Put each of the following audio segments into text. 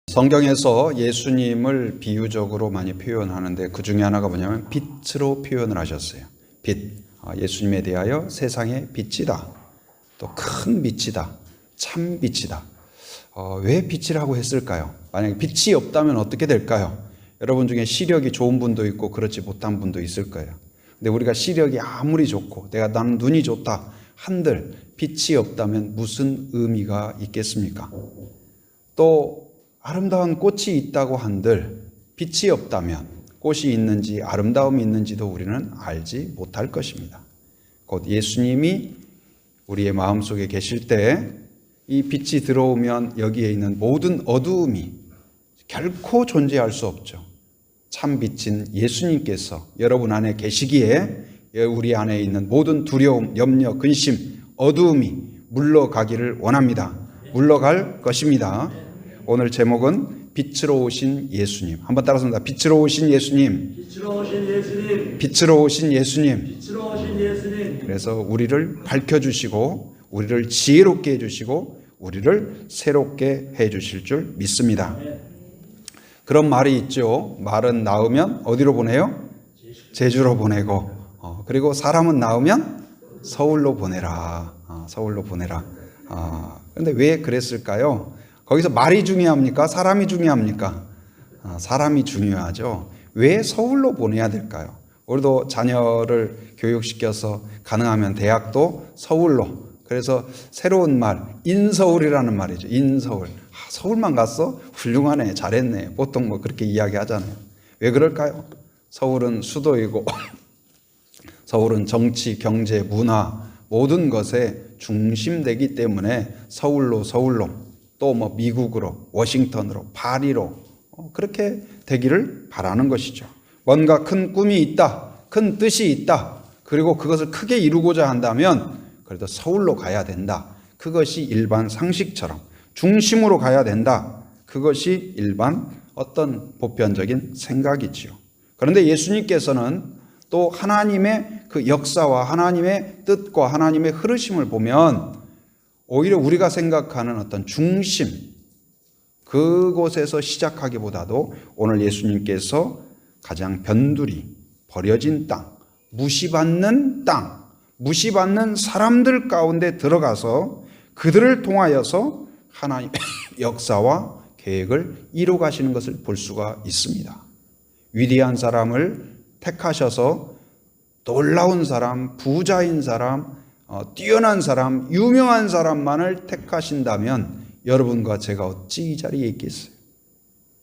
성경에서 예수님을 비유적으로 많이 표현하는데 그 중에 하나가 뭐냐면 빛으로 표현을 하셨어요. 빛, 예수님에 대하여 세상의 빛이다. 또 큰 빛이다. 참 빛이다. 왜 빛이라고 했을까요? 만약에 빛이 없다면 어떻게 될까요? 여러분 중에 시력이 좋은 분도 있고 그렇지 못한 분도 있을 거예요. 근데 우리가 시력이 아무리 좋고 나는 눈이 좋다 한들 빛이 없다면 무슨 의미가 있겠습니까? 또 아름다운 꽃이 있다고 한들 빛이 없다면 꽃이 있는지 아름다움이 있는지도 우리는 알지 못할 것입니다. 곧 예수님이 우리의 마음속에 계실 때 이 빛이 들어오면 여기에 있는 모든 어두움이 결코 존재할 수 없죠. 참 빛인 예수님께서 여러분 안에 계시기에 우리 안에 있는 모든 두려움, 염려, 근심, 어두움이 물러가기를 원합니다. 물러갈 것입니다. 오늘 제목은 빛으로 오신 예수님. 한번 따라서입니다. 빛으로 오신 예수님. 빛으로 오신 예수님. 빛으로 오신 예수님. 빛으로 오신 예수님. 그래서 우리를 밝혀주시고 우리를 지혜롭게 해주시고 우리를 새롭게 해주실 줄 믿습니다. 그런 말이 있죠. 말은 낳으면 어디로 보내요? 제주로 보내고 그리고 사람은 낳으면 서울로 보내라. 서울로 보내라. 그런데 왜 그랬을까요? 거기서 말이 중요합니까? 사람이 중요합니까? 사람이 중요하죠. 왜 서울로 보내야 될까요? 우리도 자녀를 교육시켜서 가능하면 대학도 서울로. 그래서 새로운 말, 인서울이라는 말이죠. 인서울. 서울만 갔어? 훌륭하네. 잘했네. 보통 그렇게 이야기하잖아요. 왜 그럴까요? 서울은 수도이고 서울은 정치, 경제, 문화 모든 것의 중심되기 때문에 서울로 또 미국으로, 워싱턴으로, 파리로 그렇게 되기를 바라는 것이죠. 뭔가 큰 꿈이 있다, 큰 뜻이 있다, 그리고 그것을 크게 이루고자 한다면 그래도 서울로 가야 된다. 그것이 일반 상식처럼 중심으로 가야 된다. 그것이 일반 어떤 보편적인 생각이지요. 그런데 예수님께서는 또 하나님의 그 역사와 하나님의 뜻과 하나님의 흐르심을 보면 오히려 우리가 생각하는 어떤 중심, 그곳에서 시작하기보다도 오늘 예수님께서 가장 변두리, 버려진 땅, 무시받는 땅, 무시받는 사람들 가운데 들어가서 그들을 통하여서 하나님의 역사와 계획을 이루어가시는 것을 볼 수가 있습니다. 위대한 사람을 택하셔서 놀라운 사람, 부자인 사람, 뛰어난 사람, 유명한 사람만을 택하신다면 여러분과 제가 어찌 이 자리에 있겠어요?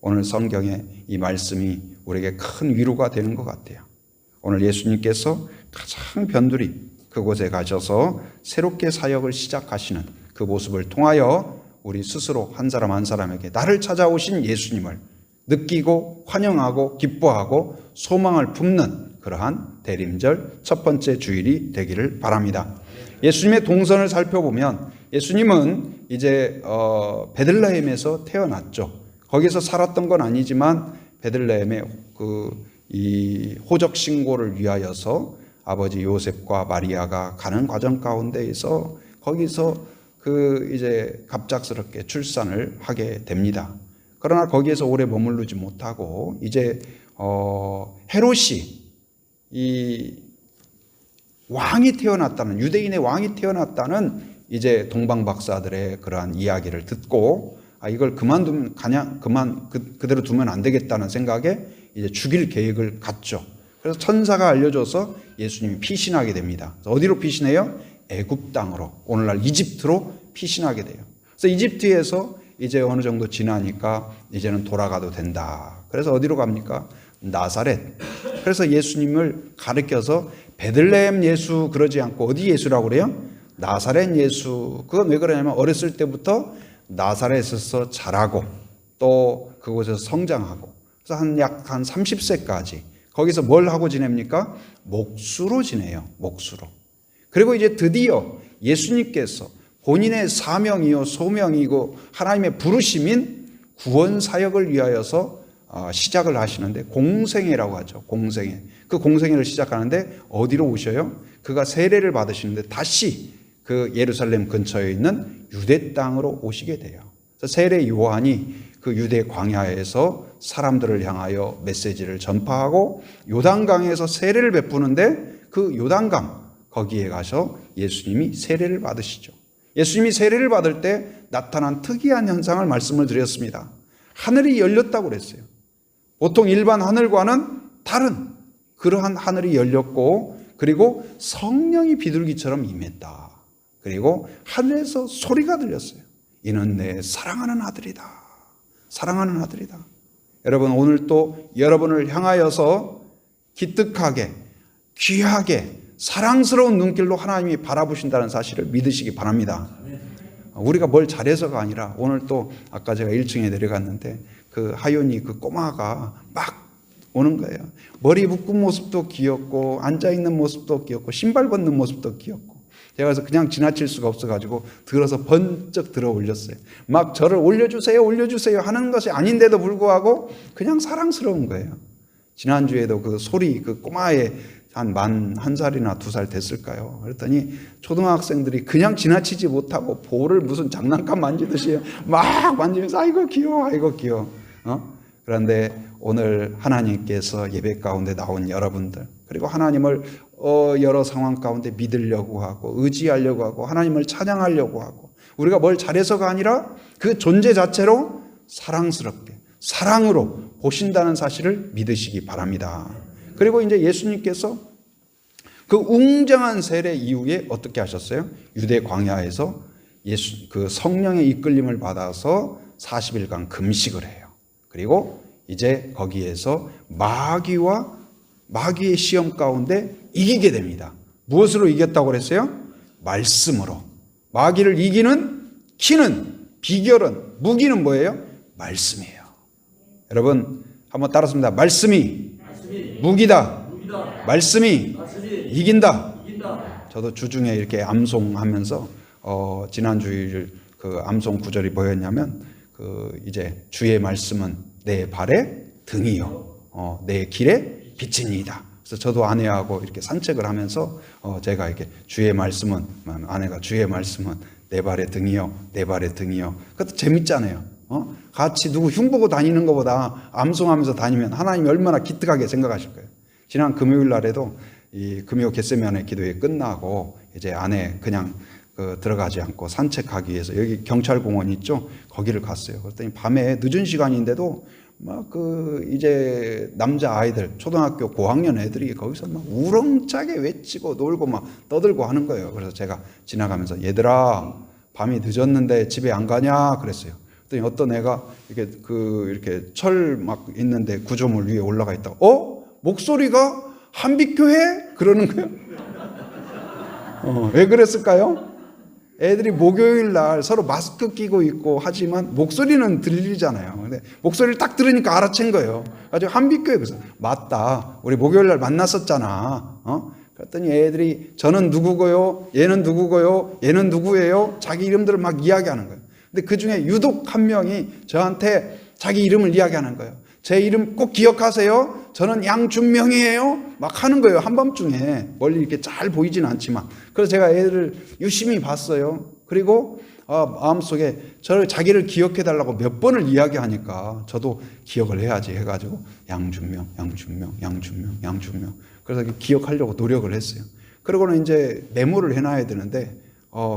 오늘 성경의 이 말씀이 우리에게 큰 위로가 되는 것 같아요. 오늘 예수님께서 가장 변두리 그곳에 가셔서 새롭게 사역을 시작하시는 그 모습을 통하여 우리 스스로 한 사람 한 사람에게 나를 찾아오신 예수님을 느끼고 환영하고 기뻐하고 소망을 품는 그러한 대림절 첫 번째 주일이 되기를 바랍니다. 예수님의 동선을 살펴보면 예수님은 이제 베들레헴에서 태어났죠. 거기서 살았던 건 아니지만 베들레헴의 이 호적 신고를 위하여서 아버지 요셉과 마리아가 가는 과정 가운데에서 거기서 이제 갑작스럽게 출산을 하게 됩니다. 그러나 거기에서 오래 머무르지 못하고 이제 헤롯이 이 왕이 태어났다는, 유대인의 왕이 태어났다는 이제 동방 박사들의 그러한 이야기를 듣고 이걸 그만두면 그대로 두면 안 되겠다는 생각에 이제 죽일 계획을 갖죠. 그래서 천사가 알려줘서 예수님이 피신하게 됩니다. 어디로 피신해요? 애굽 땅으로, 오늘날 이집트로 피신하게 돼요. 그래서 이집트에서 이제 어느 정도 지나니까 이제는 돌아가도 된다. 그래서 어디로 갑니까? 나사렛. 그래서 예수님을 가르쳐서 베들레헴 예수 그러지 않고 어디 예수라고 그래요? 나사렛 예수. 그건 왜 그러냐면 어렸을 때부터 나사렛에서 자라고 또 그곳에서 성장하고 그래서 약 한 30세까지 거기서 뭘 하고 지냅니까? 목수로 지내요. 목수로. 그리고 이제 드디어 예수님께서 본인의 사명이요 소명이고 하나님의 부르심인 구원 사역을 위하여서 시작을 하시는데 공생애라고 하죠. 공생애. 그 공생애를 시작하는데 어디로 오셔요? 그가 세례를 받으시는데 다시 그 예루살렘 근처에 있는 유대 땅으로 오시게 돼요. 세례 요한이 그 유대 광야에서 사람들을 향하여 메시지를 전파하고 요단강에서 세례를 베푸는데 그 요단강 거기에 가서 예수님이 세례를 받으시죠. 예수님이 세례를 받을 때 나타난 특이한 현상을 말씀을 드렸습니다. 하늘이 열렸다고 그랬어요. 보통 일반 하늘과는 다른 그러한 하늘이 열렸고, 그리고 성령이 비둘기처럼 임했다. 그리고 하늘에서 소리가 들렸어요. 이는 내 사랑하는 아들이다. 사랑하는 아들이다. 여러분, 오늘 또 여러분을 향하여서 기특하게, 귀하게, 사랑스러운 눈길로 하나님이 바라보신다는 사실을 믿으시기 바랍니다. 우리가 뭘 잘해서가 아니라, 오늘 또 아까 제가 1층에 내려갔는데 그 하윤이 그 꼬마가 막 오는 거예요. 머리 묶은 모습도 귀엽고 앉아있는 모습도 귀엽고 신발 벗는 모습도 귀엽고, 제가 그래서 그냥 지나칠 수가 없어가지고 들어서 번쩍 들어 올렸어요. 막 저를 올려주세요 올려주세요 하는 것이 아닌데도 불구하고 그냥 사랑스러운 거예요. 지난주에도 그 소리, 그 꼬마의 한 만 1살이나 2살 됐을까요? 그랬더니 초등학생들이 그냥 지나치지 못하고 볼을 무슨 장난감 만지듯이 막 만지면서 아이고 귀여워 아이고 귀여워. 그런데 오늘 하나님께서 예배 가운데 나온 여러분들, 그리고 하나님을 여러 상황 가운데 믿으려고 하고 의지하려고 하고 하나님을 찬양하려고 하고, 우리가 뭘 잘해서가 아니라 그 존재 자체로 사랑스럽게 사랑으로 보신다는 사실을 믿으시기 바랍니다. 그리고 이제 예수님께서 그 웅장한 세례 이후에 어떻게 하셨어요? 유대 광야에서 그 성령의 이끌림을 받아서 40일간 금식을 해요. 그리고 이제 거기에서 마귀의 시험 가운데 이기게 됩니다. 무엇으로 이겼다고 그랬어요? 말씀으로. 마귀를 이기는 키는, 비결은, 무기는 뭐예요? 말씀이에요. 여러분 한번 따라합니다. 말씀이 무기다. 말씀이 이긴다. 저도 주중에 이렇게 암송하면서 지난 주일 그 암송 구절이 뭐였냐면, 그 이제 주의 말씀은 내 발의 등이요 내 길의 빛이니이다. 그래서 저도 아내하고 이렇게 산책을 하면서 제가 이렇게 주의 말씀은, 아내가 주의 말씀은 내 발의 등이요 내 발의 등이요. 그것도 재밌잖아요. 같이 누구 흉보고 다니는 것보다 암송하면서 다니면 하나님이 얼마나 기특하게 생각하실 거예요. 지난 금요일 날에도 이 금요 겟세마네 기도회 끝나고 이제 안에 그냥 들어가지 않고 산책하기 위해서 여기 경찰공원 있죠? 거기를 갔어요. 그랬더니 밤에 늦은 시간인데도 막 이제 남자 아이들, 초등학교 고학년 애들이 거기서 막 우렁차게 외치고 놀고 막 떠들고 하는 거예요. 그래서 제가 지나가면서 얘들아, 밤이 늦었는데 집에 안 가냐? 그랬어요. 그랬더니 어떤 애가 이렇게 철 막 있는데 구조물 위에 올라가 있다고, 목소리가 한빛교회? 그러는 거예요. 왜 그랬을까요? 애들이 목요일 날 서로 마스크 끼고 있고 하지만 목소리는 들리잖아요. 근데 목소리를 딱 들으니까 알아챈 거예요. 아주 한빛교회. 그래서 맞다, 우리 목요일 날 만났었잖아. 그랬더니 애들이 저는 누구고요, 얘는 누구고요, 얘는 누구예요, 자기 이름들을 막 이야기하는 거예요. 근데 그 중에 유독 한 명이 저한테 자기 이름을 이야기하는 거예요. 제 이름 꼭 기억하세요. 저는 양준명이에요. 막 하는 거예요. 한밤중에. 멀리 이렇게 잘 보이진 않지만. 그래서 제가 애들을 유심히 봤어요. 그리고 마음속에 자기를 기억해 달라고 몇 번을 이야기하니까 저도 기억을 해야지 해가지고 양준명. 그래서 기억하려고 노력을 했어요. 그러고는 이제 메모를 해놔야 되는데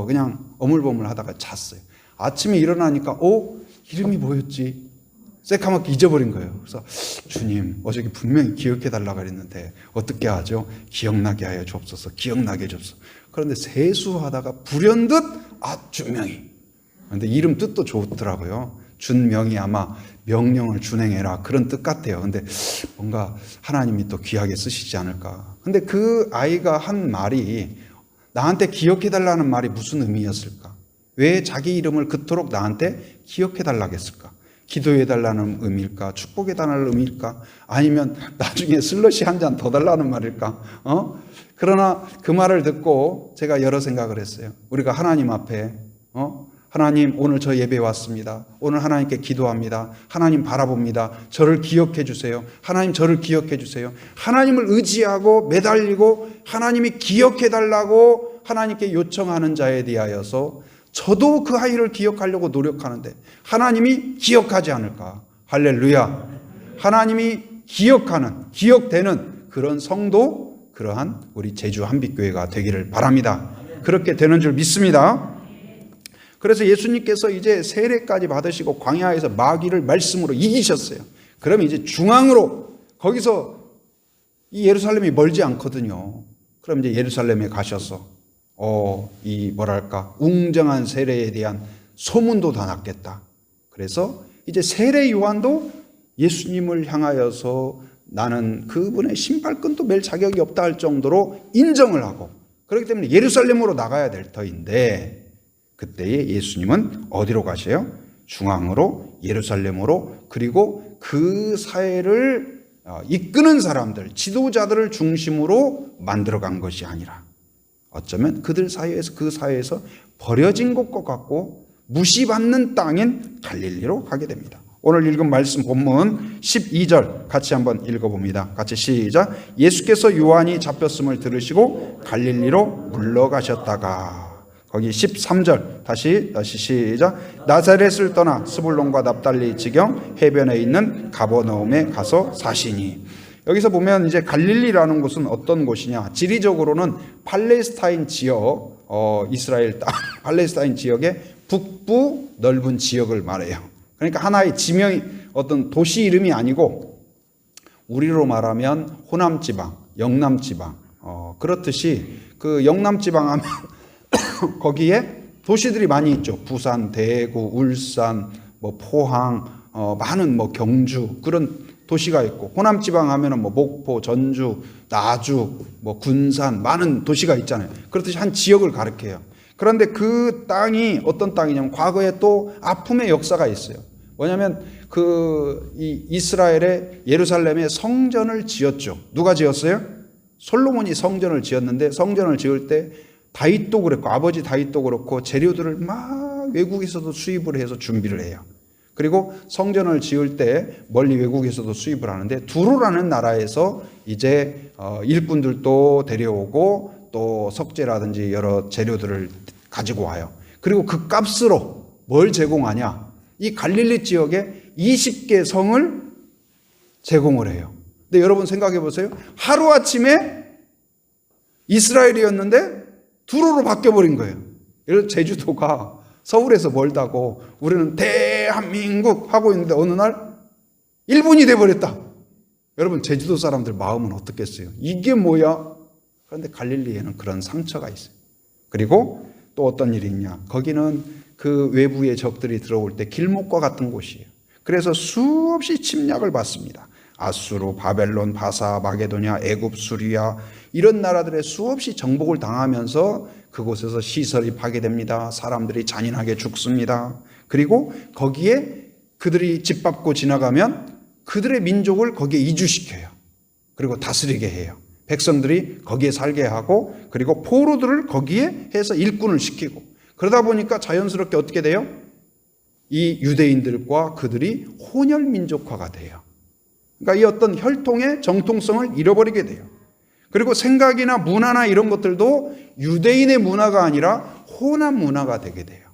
그냥 어물버물 하다가 잤어요. 아침에 일어나니까 이름이 뭐였지? 새카맣게 잊어버린 거예요. 그래서 주님, 어저께 분명히 기억해 달라고 그랬는데 어떻게 하죠? 기억나게 하여 주옵소서. 기억나게 해주옵소서. 그런데 세수하다가 불현듯 준명이. 그런데 이름 뜻도 좋더라고요. 준명이 아마 명령을 준행해라 그런 뜻 같아요. 근데 뭔가 하나님이 또 귀하게 쓰시지 않을까. 근데 그 아이가 한 말이, 나한테 기억해 달라는 말이 무슨 의미였을까? 왜 자기 이름을 그토록 나한테 기억해 달라고 했을까? 기도해 달라는 의미일까? 축복해 달라는 의미일까? 아니면 나중에 슬러시 한 잔 더 달라는 말일까? 그러나 그 말을 듣고 제가 여러 생각을 했어요. 우리가 하나님 앞에 하나님, 오늘 저 예배에 왔습니다. 오늘 하나님께 기도합니다. 하나님 바라봅니다. 저를 기억해 주세요. 하나님 저를 기억해 주세요. 하나님을 의지하고 매달리고 하나님이 기억해 달라고 하나님께 요청하는 자에 대하여서 저도 그 아이를 기억하려고 노력하는데 하나님이 기억하지 않을까? 할렐루야. 하나님이 기억되는 그런 성도, 그러한 우리 제주 한빛교회가 되기를 바랍니다. 그렇게 되는 줄 믿습니다. 그래서 예수님께서 이제 세례까지 받으시고 광야에서 마귀를 말씀으로 이기셨어요. 그러면 이제 중앙으로, 거기서 이 예루살렘이 멀지 않거든요. 그럼 이제 예루살렘에 가셔서 이 뭐랄까 웅장한 세례에 대한 소문도 다 났겠다. 그래서 이제 세례 요한도 예수님을 향하여서 나는 그분의 신발끈도 맬 자격이 없다 할 정도로 인정을 하고, 그렇기 때문에 예루살렘으로 나가야 될 터인데, 그때에 예수님은 어디로 가세요? 중앙으로, 예루살렘으로, 그리고 그 사회를 이끄는 사람들, 지도자들을 중심으로 만들어간 것이 아니라 어쩌면 그 사회에서 버려진 것과 같고 무시받는 땅인 갈릴리로 가게 됩니다. 오늘 읽은 말씀 본문 12절 같이 한번 읽어봅니다. 같이 시작. 예수께서 요한이 잡혔음을 들으시고 갈릴리로 물러가셨다가, 거기 13절 다시 시작. 나사렛을 떠나 스불론과 납달리 지경 해변에 있는 가버나움에 가서 사시니. 여기서 보면 이제 갈릴리라는 곳은 어떤 곳이냐? 지리적으로는 팔레스타인 지역, 이스라엘 땅 팔레스타인 지역의 북부 넓은 지역을 말해요. 그러니까 하나의 지명이, 어떤 도시 이름이 아니고 우리로 말하면 호남 지방, 영남 지방, 그렇듯이 그 영남 지방 하면 거기에 도시들이 많이 있죠. 부산, 대구, 울산, 뭐 포항, 많은 뭐 경주 그런 도시가 있고, 호남 지방 하면은 뭐 목포, 전주, 나주, 뭐 군산 많은 도시가 있잖아요. 그렇듯이 한 지역을 가리켜요. 그런데 그 땅이 어떤 땅이냐면 과거에 또 아픔의 역사가 있어요. 뭐냐면 이 이스라엘의 예루살렘에 성전을 지었죠. 누가 지었어요? 솔로몬이 성전을 지었는데, 성전을 지을 때 다윗도 그랬고, 아버지 다윗도 그렇고 재료들을 막 외국에서도 수입을 해서 준비를 해요. 그리고 성전을 지을 때 멀리 외국에서도 수입을 하는데, 두로라는 나라에서 이제 일꾼들도 데려오고 또 석재라든지 여러 재료들을 가지고 와요. 그리고 그 값으로 뭘 제공하냐? 이 갈릴리 지역에 20개 성을 제공을 해요. 근데 여러분 생각해 보세요. 하루아침에 이스라엘이었는데 두로로 바뀌어버린 거예요. 그래서 제주도가 서울에서 멀다고 우리는 대한민국 하고 있는데 어느 날 일본이 돼버렸다. 여러분 제주도 사람들 마음은 어떻겠어요? 이게 뭐야? 그런데 갈릴리에는 그런 상처가 있어요. 그리고 또 어떤 일이 있냐? 거기는 그 외부의 적들이 들어올 때 길목과 같은 곳이에요. 그래서 수없이 침략을 받습니다. 아수르, 바벨론, 바사, 마게도냐, 애굽, 수리아 이런 나라들의 수없이 정복을 당하면서 그곳에서 시설이 파괴됩니다. 사람들이 잔인하게 죽습니다. 그리고 거기에 그들이 짓밟고 지나가면 그들의 민족을 거기에 이주시켜요. 그리고 다스리게 해요. 백성들이 거기에 살게 하고, 그리고 포로들을 거기에 해서 일꾼을 시키고, 그러다 보니까 자연스럽게 어떻게 돼요? 이 유대인들과 그들이 혼혈 민족화가 돼요. 그러니까 이 어떤 혈통의 정통성을 잃어버리게 돼요. 그리고 생각이나 문화나 이런 것들도 유대인의 문화가 아니라 호남 문화가 되게 돼요.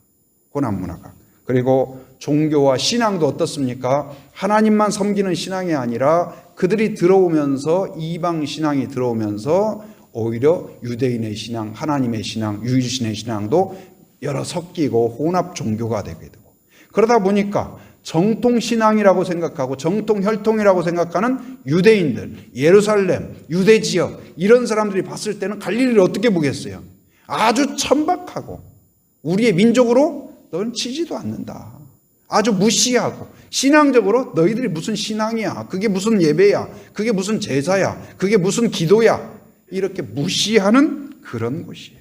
호남 문화가. 그리고 종교와 신앙도 어떻습니까? 하나님만 섬기는 신앙이 아니라 그들이 들어오면서, 이방 신앙이 들어오면서 오히려 유대인의 신앙, 하나님의 신앙, 유일신의 신앙도 여러 섞이고 혼합 종교가 되게 되고, 그러다 보니까 정통신앙이라고 생각하고 정통혈통이라고 생각하는 유대인들, 예루살렘, 유대지역 이런 사람들이 봤을 때는 갈릴리를 어떻게 보겠어요? 아주 천박하고 우리의 민족으로 너는 치지도 않는다. 아주 무시하고 신앙적으로 너희들이 무슨 신앙이야? 그게 무슨 예배야? 그게 무슨 제사야? 그게 무슨 기도야? 이렇게 무시하는 그런 곳이에요.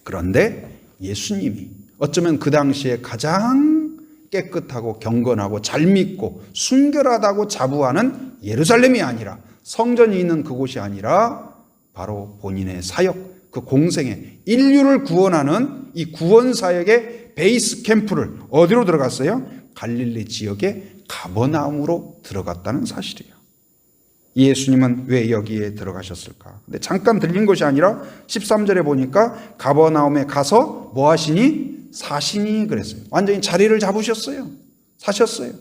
그런데 예수님이 어쩌면 그 당시에 가장 깨끗하고 경건하고 잘 믿고 순결하다고 자부하는 예루살렘이 아니라, 성전이 있는 그곳이 아니라 바로 본인의 사역, 그 공생애, 인류를 구원하는 이 구원 사역의 베이스 캠프를 어디로 들어갔어요? 갈릴리 지역의 가버나움으로 들어갔다는 사실이에요. 예수님은 왜 여기에 들어가셨을까? 근데 잠깐 들린 것이 아니라 13절에 보니까 가버나움에 가서 뭐 하시니? 사시니 그랬어요. 완전히 자리를 잡으셨어요. 사셨어요.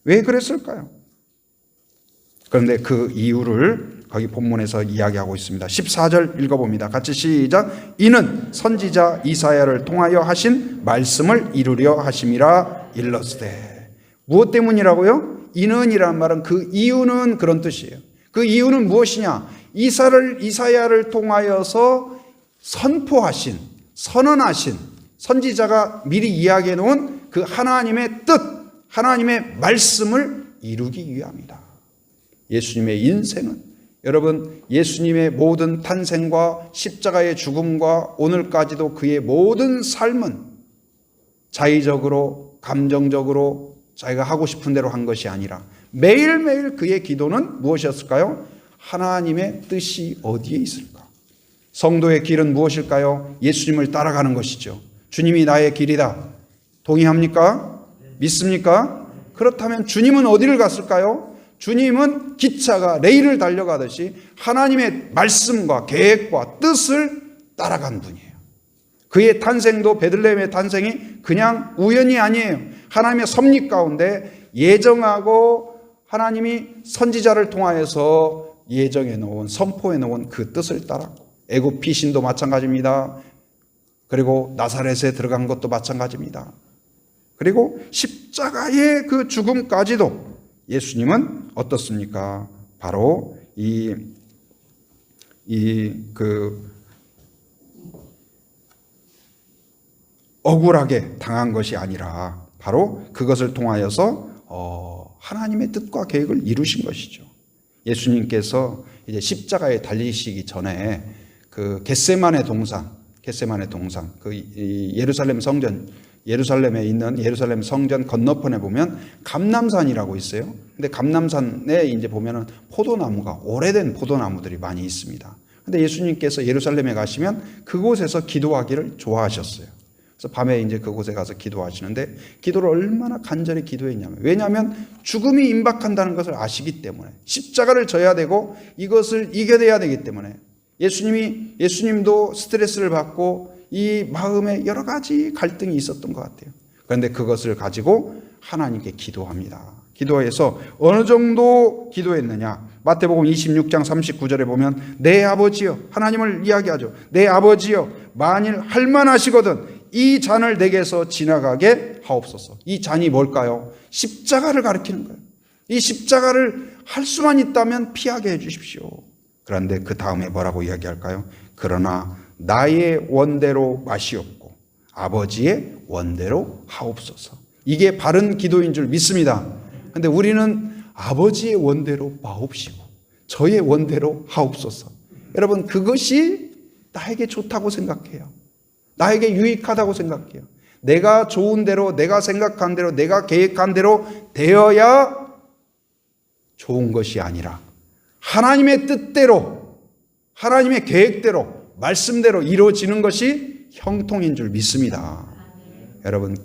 왜 그랬을까요? 그런데 그 이유를 거기 본문에서 이야기하고 있습니다. 14절 읽어봅니다. 같이 시작. 이는 선지자 이사야를 통하여 하신 말씀을 이루려 하심이라 일렀으되. 무엇 때문이라고요? 이는이라는 말은 그 이유는 그런 뜻이에요. 그 이유는 무엇이냐? 이사야를 통하여서 선포하신, 선언하신 선지자가 미리 이야기해 놓은 그 하나님의 뜻, 하나님의 말씀을 이루기 위함이다. 예수님의 인생은, 여러분, 예수님의 모든 탄생과 십자가의 죽음과 오늘까지도 그의 모든 삶은 자의적으로, 감정적으로 자기가 하고 싶은 대로 한 것이 아니라 매일매일 그의 기도는 무엇이었을까요? 하나님의 뜻이 어디에 있을까? 성도의 길은 무엇일까요? 예수님을 따라가는 것이죠. 주님이 나의 길이다. 동의합니까? 믿습니까? 그렇다면 주님은 어디를 갔을까요? 주님은 기차가 레일을 달려가듯이 하나님의 말씀과 계획과 뜻을 따라간 분이에요. 그의 탄생도, 베들레헴의 탄생이 그냥 우연이 아니에요. 하나님의 섭리 가운데 예정하고 하나님이 선지자를 통하여서 예정해 놓은, 선포해 놓은 그 뜻을 따랐고, 애굽 피신도 마찬가지입니다. 그리고 나사렛에 들어간 것도 마찬가지입니다. 그리고 십자가의 그 죽음까지도 예수님은 어떻습니까? 바로 억울하게 당한 것이 아니라 바로 그것을 통하여서 하나님의 뜻과 계획을 이루신 것이죠. 예수님께서 이제 십자가에 달리시기 전에 그 겟세마네 동산, 그 예루살렘 성전, 예루살렘에 있는 예루살렘 성전 건너편에 보면 감람산이라고 있어요. 근데 감람산에 이제 보면은 포도나무가, 오래된 포도나무들이 많이 있습니다. 근데 예수님께서 예루살렘에 가시면 그곳에서 기도하기를 좋아하셨어요. 그래서 밤에 이제 그곳에 가서 기도하시는데 기도를 얼마나 간절히 기도했냐면, 왜냐하면 죽음이 임박한다는 것을 아시기 때문에, 십자가를 져야 되고 이것을 이겨내야 되기 때문에, 예수님도 스트레스를 받고 이 마음에 여러 가지 갈등이 있었던 것 같아요. 그런데 그것을 가지고 하나님께 기도합니다. 기도해서 어느 정도 기도했느냐? 마태복음 26장 39절에 보면 내 아버지여, 하나님을 이야기하죠. 내 아버지여, 만일 할만하시거든 이 잔을 내게서 지나가게 하옵소서. 이 잔이 뭘까요? 십자가를 가리키는 거예요. 이 십자가를 할 수만 있다면 피하게 해 주십시오. 그런데 그 다음에 뭐라고 이야기할까요? 그러나 나의 원대로 마시옵고 아버지의 원대로 하옵소서. 이게 바른 기도인 줄 믿습니다. 그런데 우리는 아버지의 원대로 마옵시고 저의 원대로 하옵소서. 여러분, 그것이 나에게 좋다고 생각해요. 나에게 유익하다고 생각해요. 내가 좋은 대로, 내가 생각한 대로, 내가 계획한 대로 되어야 좋은 것이 아니라 하나님의 뜻대로, 하나님의 계획대로, 말씀대로 이루어지는 것이 형통인 줄 믿습니다. 여러분,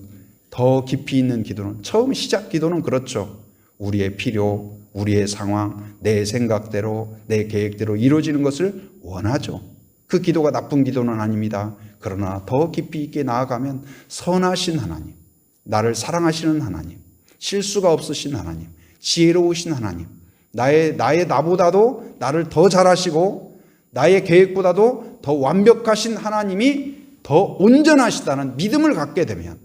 더 깊이 있는 기도는, 처음 시작 기도는 그렇죠. 우리의 필요, 우리의 상황, 내 생각대로, 내 계획대로 이루어지는 것을 원하죠. 그 기도가 나쁜 기도는 아닙니다. 그러나 더 깊이 있게 나아가면 선하신 하나님, 나를 사랑하시는 하나님, 실수가 없으신 하나님, 지혜로우신 하나님, 나보다도 나를 더 잘하시고 나의 계획보다도 더 완벽하신 하나님이 더 온전하시다는 믿음을 갖게 되면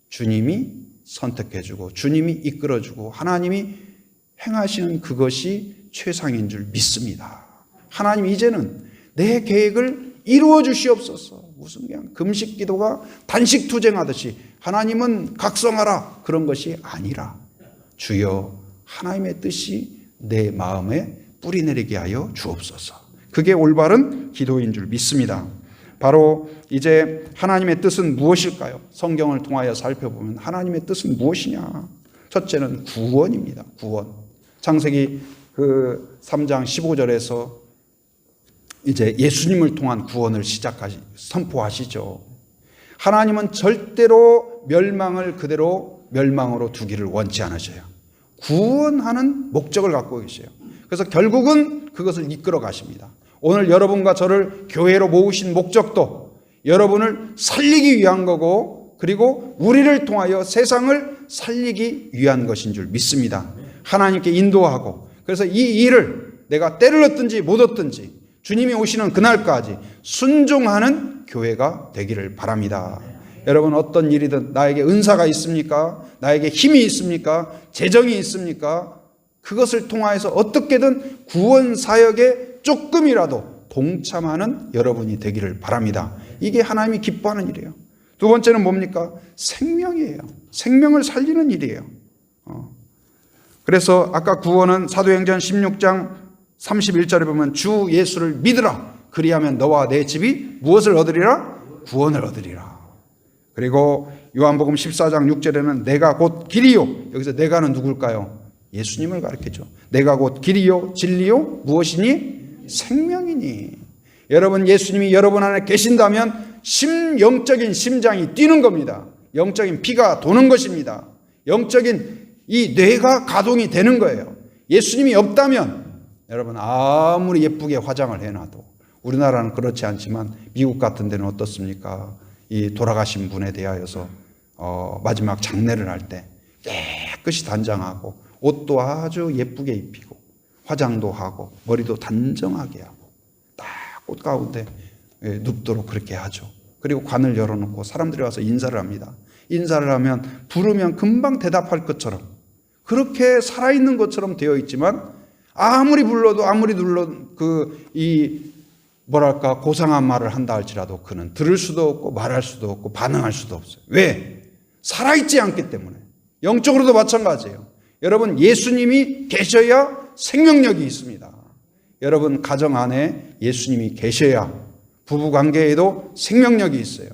주님이 선택해주고 주님이 이끌어주고 하나님이 행하시는 그것이 최상인 줄 믿습니다. 하나님, 이제는 내 계획을 이루어 주시옵소서. 무슨 그냥 금식 기도가 단식 투쟁하듯이 하나님은 각성하라, 그런 것이 아니라 주여 하나님의 뜻이 내 마음에 뿌리내리게 하여 주옵소서. 그게 올바른 기도인 줄 믿습니다. 바로 이제 하나님의 뜻은 무엇일까요? 성경을 통하여 살펴보면 하나님의 뜻은 무엇이냐? 첫째는 구원입니다. 구원. 창세기 그 3장 15절에서 이제 예수님을 통한 구원을 선포하시죠. 하나님은 절대로 멸망을 그대로 멸망으로 두기를 원치 않으셔요. 구원하는 목적을 갖고 계세요. 그래서 결국은 그것을 이끌어 가십니다. 오늘 여러분과 저를 교회로 모으신 목적도 여러분을 살리기 위한 거고, 그리고 우리를 통하여 세상을 살리기 위한 것인 줄 믿습니다. 하나님께 인도하고, 그래서 이 일을 내가 때를 얻든지 못 얻든지 주님이 오시는 그날까지 순종하는 교회가 되기를 바랍니다. 여러분, 어떤 일이든 나에게 은사가 있습니까? 나에게 힘이 있습니까? 재정이 있습니까? 그것을 통하여서 어떻게든 구원 사역에 조금이라도 동참하는 여러분이 되기를 바랍니다. 이게 하나님이 기뻐하는 일이에요. 두 번째는 뭡니까? 생명이에요. 생명을 살리는 일이에요. 그래서 아까 구원은 사도행전 16장 31절에 보면 주 예수를 믿으라. 그리하면 너와 내 집이 무엇을 얻으리라? 구원을 얻으리라. 그리고 요한복음 14장 6절에는 내가 곧 길이요. 여기서 내가는 누굴까요? 예수님을 가리키죠. 내가 곧 길이요 진리요 무엇이니? 생명이니. 여러분, 예수님이 여러분 안에 계신다면 영적인 심장이 뛰는 겁니다. 영적인 피가 도는 것입니다. 영적인 이 뇌가 가동이 되는 거예요. 예수님이 없다면 여러분, 아무리 예쁘게 화장을 해놔도, 우리나라는 그렇지 않지만 미국 같은 데는 어떻습니까? 이 돌아가신 분에 대하여서 마지막 장례를 할 때 깨끗이 단장하고 옷도 아주 예쁘게 입히고 화장도 하고 머리도 단정하게 하고 딱 꽃 가운데 눕도록 그렇게 하죠. 그리고 관을 열어놓고 사람들이 와서 인사를 합니다. 인사를 하면 부르면 금방 대답할 것처럼 그렇게 살아있는 것처럼 되어 있지만, 아무리 불러도 아무리 눌러도 고상한 말을 한다 할지라도 그는 들을 수도 없고 말할 수도 없고 반응할 수도 없어요. 왜? 살아있지 않기 때문에. 영적으로도 마찬가지예요. 여러분, 예수님이 계셔야 생명력이 있습니다. 여러분, 가정 안에 예수님이 계셔야 부부관계에도 생명력이 있어요.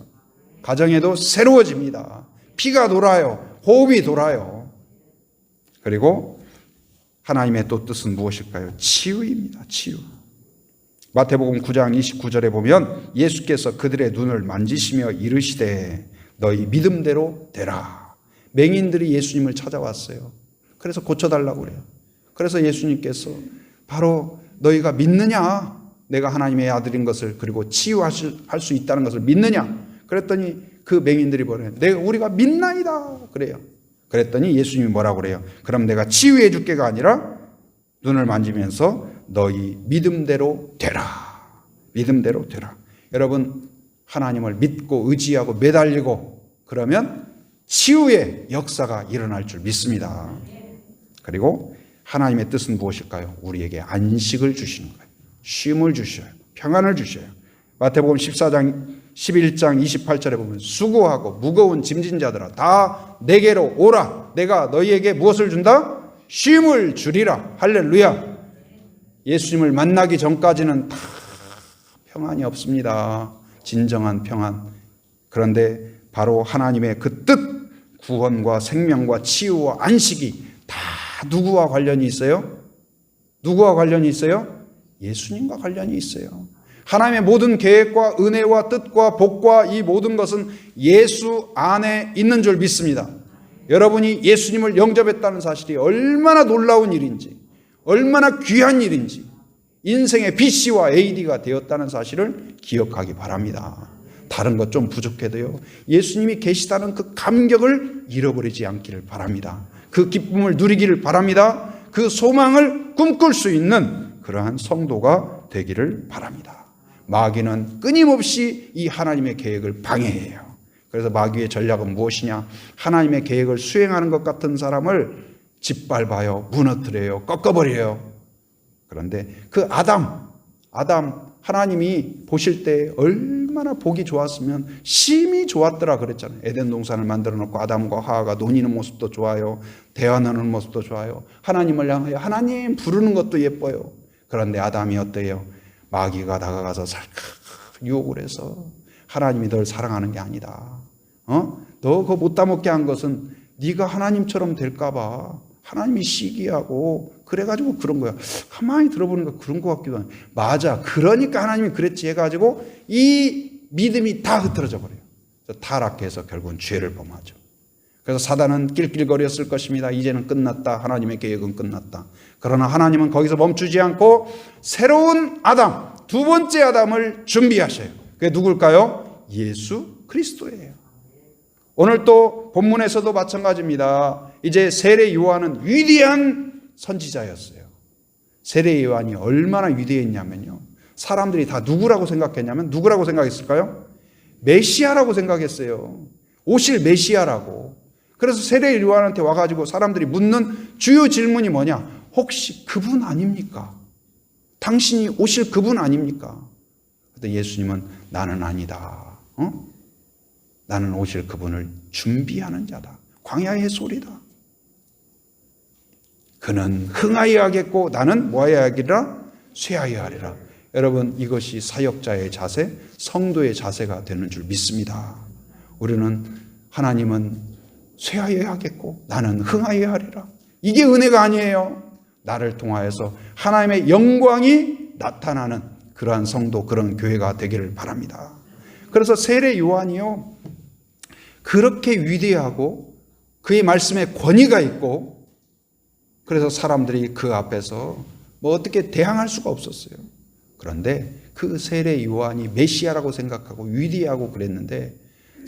가정에도 새로워집니다. 피가 돌아요. 호흡이 돌아요. 그리고 하나님의 또 뜻은 무엇일까요? 치유입니다. 치유. 마태복음 9장 29절에 보면 예수께서 그들의 눈을 만지시며 이르시되 너희 믿음대로 되라. 맹인들이 예수님을 찾아왔어요. 그래서 고쳐달라고 그래요. 그래서 예수님께서 바로 너희가 믿느냐? 내가 하나님의 아들인 것을, 그리고 치유할 수 있다는 것을 믿느냐? 그랬더니 그 맹인들이 뭐래요? 우리가 믿나이다 그래요. 그랬더니 예수님이 뭐라고 그래요? 그럼 내가 치유해 줄게가 아니라 눈을 만지면서 너희 믿음대로 되라. 믿음대로 되라. 여러분, 하나님을 믿고 의지하고 매달리고 그러면 치유의 역사가 일어날 줄 믿습니다. 그리고 하나님의 뜻은 무엇일까요? 우리에게 안식을 주시는 거예요. 쉼을 주셔요. 평안을 주셔요. 마태복음 11장 28절에 보면 수고하고 무거운 짐진 자들아 다 내게로 오라. 내가 너희에게 무엇을 준다? 쉼을 주리라. 할렐루야. 예수님을 만나기 전까지는 다 평안이 없습니다. 진정한 평안. 그런데 바로 하나님의 그 뜻, 구원과 생명과 치유와 안식이 다 누구와 관련이 있어요? 누구와 관련이 있어요? 예수님과 관련이 있어요. 하나님의 모든 계획과 은혜와 뜻과 복과 이 모든 것은 예수 안에 있는 줄 믿습니다. 여러분이 예수님을 영접했다는 사실이 얼마나 놀라운 일인지, 얼마나 귀한 일인지, 인생의 BC와 AD가 되었다는 사실을 기억하기 바랍니다. 다른 것 좀 부족해도요, 예수님이 계시다는 그 감격을 잃어버리지 않기를 바랍니다. 그 기쁨을 누리기를 바랍니다. 그 소망을 꿈꿀 수 있는 그러한 성도가 되기를 바랍니다. 마귀는 끊임없이 이 하나님의 계획을 방해해요. 그래서 마귀의 전략은 무엇이냐? 하나님의 계획을 수행하는 것 같은 사람을 짓밟아요, 무너뜨려요, 꺾어버려요. 그런데 그 아담 하나님이 보실 때 얼마나 보기 좋았으면 심히 좋았더라 그랬잖아요. 에덴 동산을 만들어 놓고 아담과 하와가 논의는 모습도 좋아요. 대화 나누는 모습도 좋아요. 하나님을 향하여 하나님 부르는 것도 예뻐요. 그런데 아담이 어때요? 마귀가 다가가서 살짝 유혹을 해서 하나님이 널 사랑하는 게 아니다. 너 그거 못 따먹게 한 것은 네가 하나님처럼 될까 봐. 하나님이 시기하고 그래가지고 그런 거야. 가만히 들어보니까 그런 것 같기도 하고. 맞아. 그러니까 하나님이 그랬지 해가지고 이 믿음이 다 흐트러져 버려요. 타락해서 결국은 죄를 범하죠. 그래서 사단은 낄낄거렸을 것입니다. 이제는 끝났다. 하나님의 계획은 끝났다. 그러나 하나님은 거기서 멈추지 않고 새로운 아담, 두 번째 아담을 준비하셔요. 그게 누굴까요? 예수 그리스도예요. 오늘 또 본문에서도 마찬가지입니다. 이제 세례 요한은 위대한 선지자였어요. 세례 요한이 얼마나 위대했냐면요. 사람들이 다 누구라고 생각했냐면 누구라고 생각했을까요? 메시아라고 생각했어요. 오실 메시아라고. 그래서 세례 요한한테 와가지고 사람들이 묻는 주요 질문이 뭐냐? 혹시 그분 아닙니까? 당신이 오실 그분 아닙니까? 그때 예수님은 나는 아니다. 나는 오실 그분을 준비하는 자다. 광야의 소리다. 그는 흥하여 하겠고 나는 뭐하여 하리라? 쇠하여 하리라. 여러분, 이것이 사역자의 자세, 성도의 자세가 되는 줄 믿습니다. 우리는 하나님은 쇠하여 하겠고 나는 흥하여 하리라. 이게 은혜가 아니에요. 나를 통하여서 하나님의 영광이 나타나는 그러한 성도, 그런 교회가 되기를 바랍니다. 그래서 세례 요한이요, 그렇게 위대하고 그의 말씀에 권위가 있고, 그래서 사람들이 그 앞에서 뭐 어떻게 대항할 수가 없었어요. 그런데 그 세례 요한이 메시아라고 생각하고 위대하고 그랬는데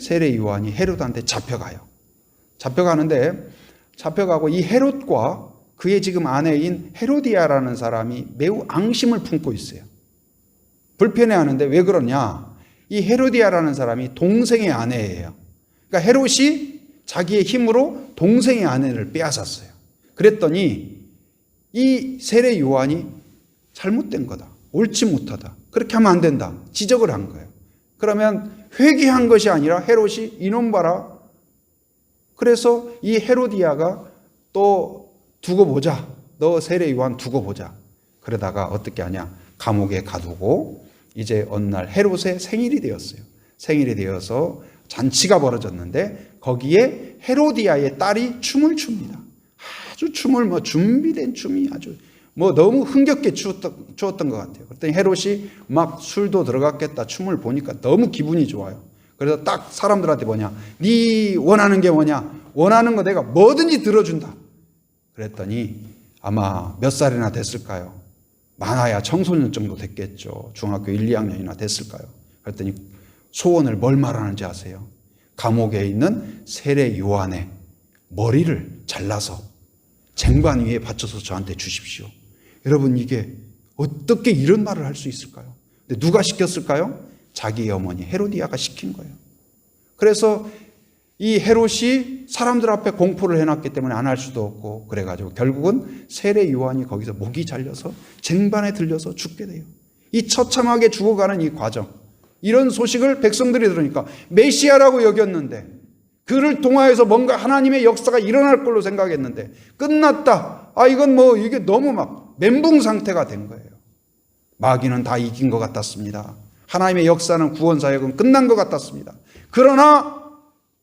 세례 요한이 헤롯한테 잡혀가요. 잡혀가고 이 헤롯과 그의 지금 아내인 헤로디아라는 사람이 매우 앙심을 품고 있어요. 불편해하는데 왜 그러냐? 이 헤로디아라는 사람이 동생의 아내예요. 그러니까 헤롯이 자기의 힘으로 동생의 아내를 빼앗았어요. 그랬더니 이 세례 요한이 잘못된 거다. 옳지 못하다. 그렇게 하면 안 된다. 지적을 한 거예요. 그러면 회개한 것이 아니라 헤롯이 이놈 봐라. 그래서 이 헤로디아가 또 두고 보자. 너 세례 요한 두고 보자. 그러다가 어떻게 하냐? 감옥에 가두고 이제 어느 날 헤롯의 생일이 되었어요. 생일이 되어서 잔치가 벌어졌는데 거기에 헤로디아의 딸이 춤을 춥니다. 아주 춤을 준비된 춤이 아주 너무 흥겹게 추었던 것 같아요. 그랬더니 헤롯이 막 술도 들어갔겠다. 춤을 보니까 너무 기분이 좋아요. 그래서 딱 사람들한테 뭐냐? 네 원하는 게 뭐냐? 원하는 거 내가 뭐든지 들어준다. 그랬더니 아마 몇 살이나 됐을까요? 많아야 청소년 정도 됐겠죠. 중학교 1, 2학년이나 됐을까요? 그랬더니 소원을 뭘 말하는지 아세요? 감옥에 있는 세례 요한의 머리를 잘라서 쟁반 위에 받쳐서 저한테 주십시오. 여러분, 이게 어떻게 이런 말을 할 수 있을까요? 근데 누가 시켰을까요? 자기의 어머니 헤로디아가 시킨 거예요. 그래서 이 헤롯이 사람들 앞에 공포를 해놨기 때문에 안 할 수도 없고, 그래가지고 결국은 세례 요한이 거기서 목이 잘려서 쟁반에 들려서 죽게 돼요. 이 처참하게 죽어가는 이 과정, 이런 소식을 백성들이 들으니까 메시아라고 여겼는데, 그를 통하여서 뭔가 하나님의 역사가 일어날 걸로 생각했는데 끝났다. 이건 이게 너무 막 멘붕 상태가 된 거예요. 마귀는 다 이긴 것 같았습니다. 하나님의 역사는 구원 사역은 끝난 것 같았습니다. 그러나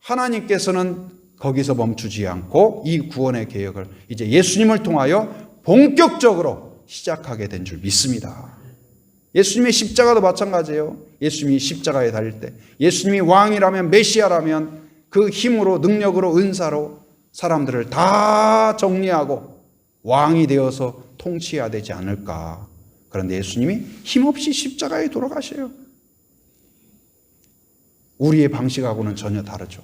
하나님께서는 거기서 멈추지 않고 이 구원의 계획을 이제 예수님을 통하여 본격적으로 시작하게 된 줄 믿습니다. 예수님의 십자가도 마찬가지예요. 예수님이 십자가에 달릴 때 예수님이 왕이라면, 메시아라면 그 힘으로, 능력으로, 은사로 사람들을 다 정리하고 왕이 되어서 통치해야 되지 않을까. 그런데 예수님이 힘없이 십자가에 돌아가셔요. 우리의 방식하고는 전혀 다르죠.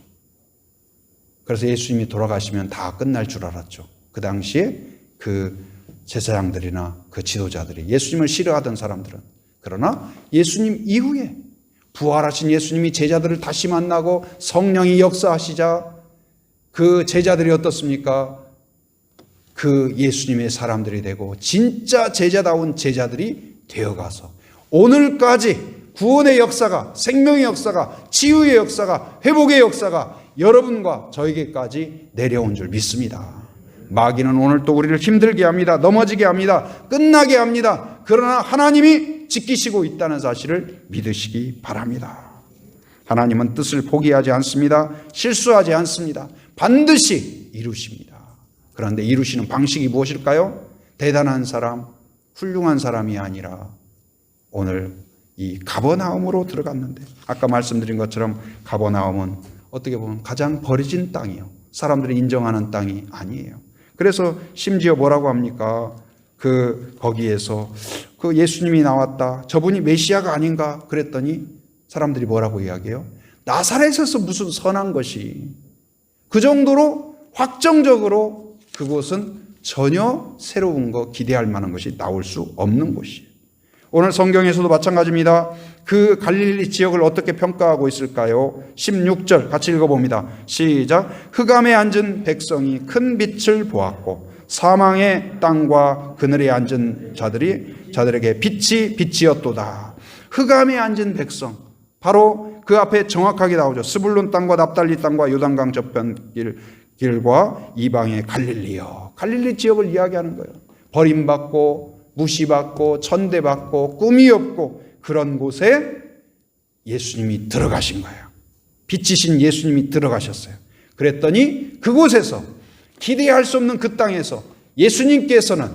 그래서 예수님이 돌아가시면 다 끝날 줄 알았죠. 그 당시에 그 제사장들이나 그 지도자들이, 예수님을 싫어하던 사람들은. 그러나 예수님 이후에 부활하신 예수님이 제자들을 다시 만나고 성령이 역사하시자 그 제자들이 어떻습니까? 그 예수님의 사람들이 되고 진짜 제자다운 제자들이 되어가서 오늘까지 구원의 역사가, 생명의 역사가, 치유의 역사가, 회복의 역사가 여러분과 저에게까지 내려온 줄 믿습니다. 마귀는 오늘 또 우리를 힘들게 합니다. 넘어지게 합니다. 끝나게 합니다. 그러나 하나님이 지키시고 있다는 사실을 믿으시기 바랍니다. 하나님은 뜻을 포기하지 않습니다. 실수하지 않습니다. 반드시 이루십니다. 그런데 이루시는 방식이 무엇일까요? 대단한 사람, 훌륭한 사람이 아니라 오늘 이 가버나움으로 들어갔는데, 아까 말씀드린 것처럼 가버나움은 어떻게 보면 가장 버려진 땅이요, 사람들이 인정하는 땅이 아니에요. 그래서 심지어 뭐라고 합니까? 거기에서 예수님이 나왔다. 저분이 메시아가 아닌가? 그랬더니 사람들이 뭐라고 이야기해요? 나사렛에서 무슨 선한 것이. 그 정도로 확정적으로 그곳은 전혀 새로운 거 기대할 만한 것이 나올 수 없는 곳이에요. 오늘 성경에서도 마찬가지입니다. 그 갈릴리 지역을 어떻게 평가하고 있을까요? 16절 같이 읽어봅니다. 시작. 흑암에 앉은 백성이 큰 빛을 보았고 사망의 땅과 그늘에 앉은 자들에게 빛이었도다. 흑암에 앉은 백성, 바로 그 앞에 정확하게 나오죠. 스불론 땅과 납달리 땅과 요단강 저편길과 이방의 갈릴리요. 갈릴리 지역을 이야기하는 거예요. 버림받고 무시받고 천대받고 꿈이 없고 그런 곳에 예수님이 들어가신 거예요. 빛이신 예수님이 들어가셨어요. 그랬더니 그곳에서 기대할 수 없는 그 땅에서 예수님께서는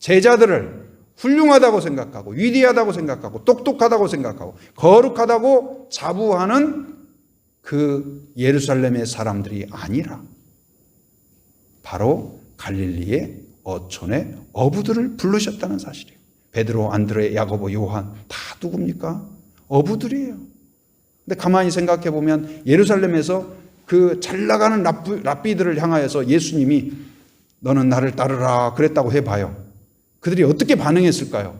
제자들을 훌륭하다고 생각하고 위대하다고 생각하고 똑똑하다고 생각하고 거룩하다고 자부하는 그 예루살렘의 사람들이 아니라 바로 갈릴리의 어촌의 어부들을 부르셨다는 사실이에요. 베드로, 안드레, 야고보, 요한 다 누굽니까? 어부들이에요. 근데 가만히 생각해 보면 예루살렘에서 그 잘 나가는 랍비들을 향하여서 예수님이 너는 나를 따르라 그랬다고 해봐요. 그들이 어떻게 반응했을까요?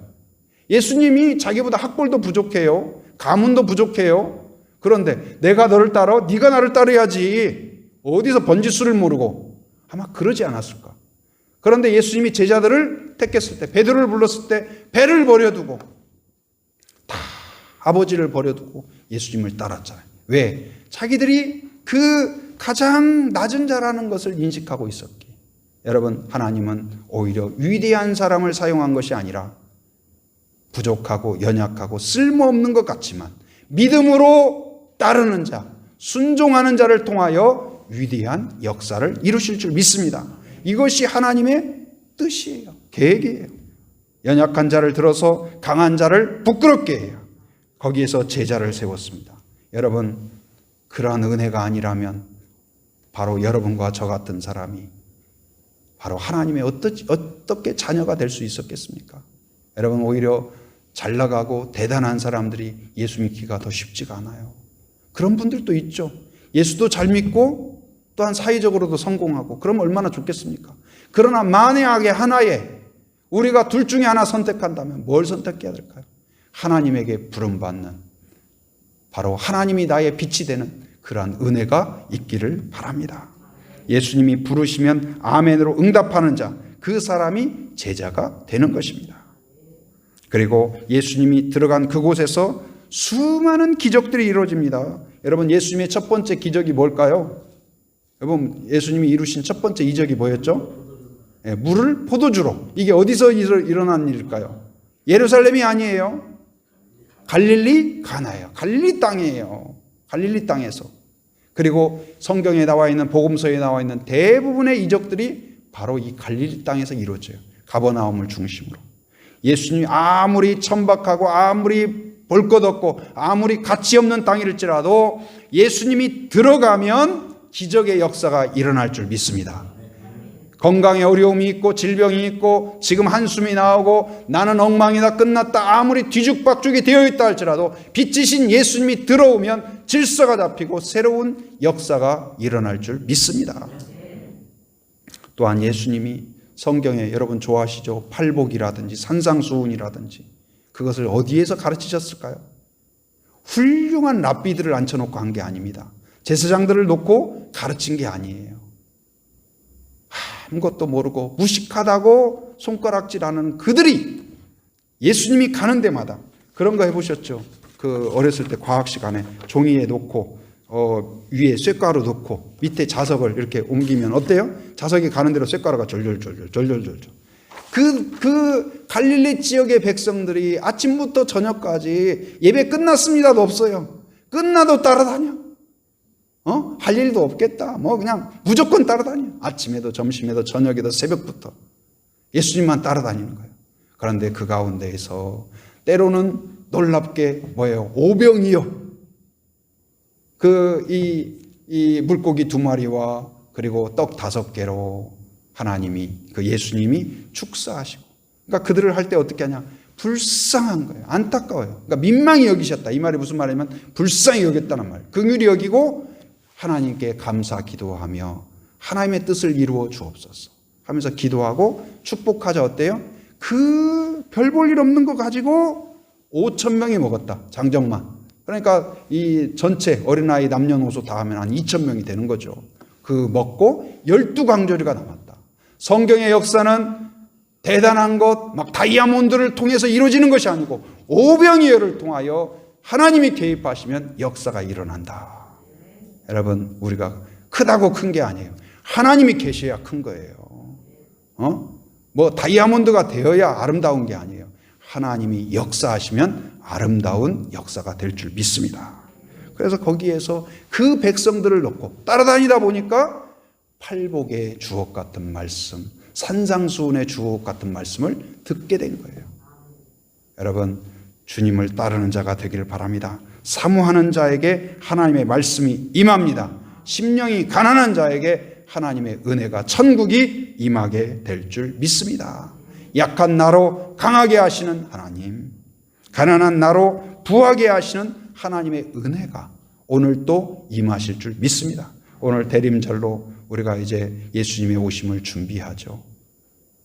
예수님이 자기보다 학벌도 부족해요. 가문도 부족해요. 그런데 내가 너를 따라? 네가 나를 따라야지. 어디서 번지수를 모르고 아마 그러지 않았을까? 그런데 예수님이 제자들을 택했을 때, 베드로를 불렀을 때 배를 버려두고 다 아버지를 버려두고 예수님을 따랐잖아요. 왜? 자기들이 그 가장 낮은 자라는 것을 인식하고 있었기에. 여러분, 하나님은 오히려 위대한 사람을 사용한 것이 아니라 부족하고 연약하고 쓸모없는 것 같지만 믿음으로 따르는 자, 순종하는 자를 통하여 위대한 역사를 이루실 줄 믿습니다. 이것이 하나님의 뜻이에요. 계획이에요. 연약한 자를 들어서 강한 자를 부끄럽게 해요. 거기에서 제자를 세웠습니다. 여러분, 그러한 은혜가 아니라면 바로 여러분과 저 같은 사람이 바로 하나님의 어떻게 자녀가 될 수 있었겠습니까? 여러분, 오히려 잘 나가고 대단한 사람들이 예수 믿기가 더 쉽지가 않아요. 그런 분들도 있죠. 예수도 잘 믿고 또한 사회적으로도 성공하고 그러면 얼마나 좋겠습니까? 그러나 만약에 하나에 우리가 둘 중에 하나 선택한다면 뭘 선택해야 될까요? 하나님에게 부름받는, 바로 하나님이 나의 빛이 되는 그러한 은혜가 있기를 바랍니다. 예수님이 부르시면 아멘으로 응답하는 자, 그 사람이 제자가 되는 것입니다. 그리고 예수님이 들어간 그곳에서 수많은 기적들이 이루어집니다. 여러분, 예수님의 첫 번째 기적이 뭘까요? 여러분, 예수님이 이루신 첫 번째 이적이 뭐였죠? 물을 포도주로. 이게 어디서 일어난 일일까요? 예루살렘이 아니에요. 갈릴리 가나예요. 갈릴리 땅이에요. 갈릴리 땅에서. 그리고 성경에 나와 있는, 복음서에 나와 있는 대부분의 이적들이 바로 이 갈릴리 땅에서 이루어져요. 가버나움을 중심으로. 예수님이 아무리 천박하고 아무리 볼 것 없고 아무리 가치 없는 땅일지라도 예수님이 들어가면 기적의 역사가 일어날 줄 믿습니다. 건강에 어려움이 있고 질병이 있고 지금 한숨이 나오고 나는 엉망이다, 끝났다, 아무리 뒤죽박죽이 되어 있다 할지라도 빛이신 예수님이 들어오면 질서가 잡히고 새로운 역사가 일어날 줄 믿습니다. 또한 예수님이 성경에, 여러분 좋아하시죠? 팔복이라든지 산상수훈이라든지 그것을 어디에서 가르치셨을까요? 훌륭한 랍비들을 앉혀놓고 한 게 아닙니다. 제사장들을 놓고 가르친 게 아니에요. 아무것도 모르고 무식하다고 손가락질하는 그들이 예수님이 가는 데마다, 그런 거 해보셨죠? 그 어렸을 때 과학 시간에 종이에 놓고 위에 쇳가루 놓고 밑에 자석을 이렇게 옮기면 어때요? 자석이 가는 대로 쇳가루가 졸졸졸졸. 그 갈릴리 지역의 백성들이 아침부터 저녁까지 예배 끝났습니다도 없어요. 끝나도 따라다녀. 할 일도 없겠다. 그냥 무조건 따라다녀. 아침에도 점심에도 저녁에도 새벽부터 예수님만 따라다니는 거예요. 그런데 그 가운데에서 때로는 놀랍게 오병이어 이 물고기 2마리와 그리고 떡 5개로 하나님이 그 예수님이 축사하시고, 그러니까 그들을 할 때 어떻게 하냐? 불쌍한 거예요. 안타까워요. 그러니까 민망히 여기셨다. 이 말이 무슨 말이냐면 불쌍히 여겼다는 말. 긍휼히 여기고 하나님께 감사 기도하며 하나님의 뜻을 이루어 주옵소서 하면서 기도하고 축복하자. 어때요? 그 별 볼 일 없는 거 가지고 5,000명이 먹었다. 장정만. 그러니까 이 전체 어린아이 남녀노소 다 하면 한 2,000명이 되는 거죠. 그 먹고 12강조리가 남았다. 성경의 역사는 대단한 것, 막 다이아몬드를 통해서 이루어지는 것이 아니고 오병이어를 통하여 하나님이 개입하시면 역사가 일어난다. 여러분, 우리가 크다고 큰 게 아니에요. 하나님이 계셔야 큰 거예요. 뭐 다이아몬드가 되어야 아름다운 게 아니에요. 하나님이 역사하시면 아름다운 역사가 될 줄 믿습니다. 그래서 거기에서 그 백성들을 놓고 따라다니다 보니까 팔복의 주옥 같은 말씀, 산상수훈의 주옥 같은 말씀을 듣게 된 거예요. 여러분, 주님을 따르는 자가 되기를 바랍니다. 사모하는 자에게 하나님의 말씀이 임합니다. 심령이 가난한 자에게 하나님의 은혜가, 천국이 임하게 될 줄 믿습니다. 약한 나로 강하게 하시는 하나님, 가난한 나로 부하게 하시는 하나님의 은혜가 오늘 또 임하실 줄 믿습니다. 오늘 대림절로 우리가 이제 예수님의 오심을 준비하죠.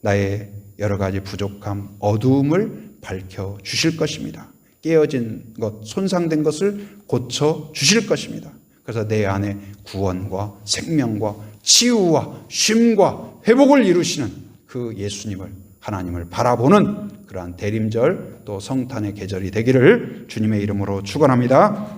나의 여러 가지 부족함, 어두움을 밝혀 주실 것입니다. 깨어진 것, 손상된 것을 고쳐 주실 것입니다. 그래서 내 안에 구원과 생명과 치유와 쉼과 회복을 이루시는 그 예수님을, 하나님을 바라보는 그러한 대림절 또 성탄의 계절이 되기를 주님의 이름으로 축원합니다.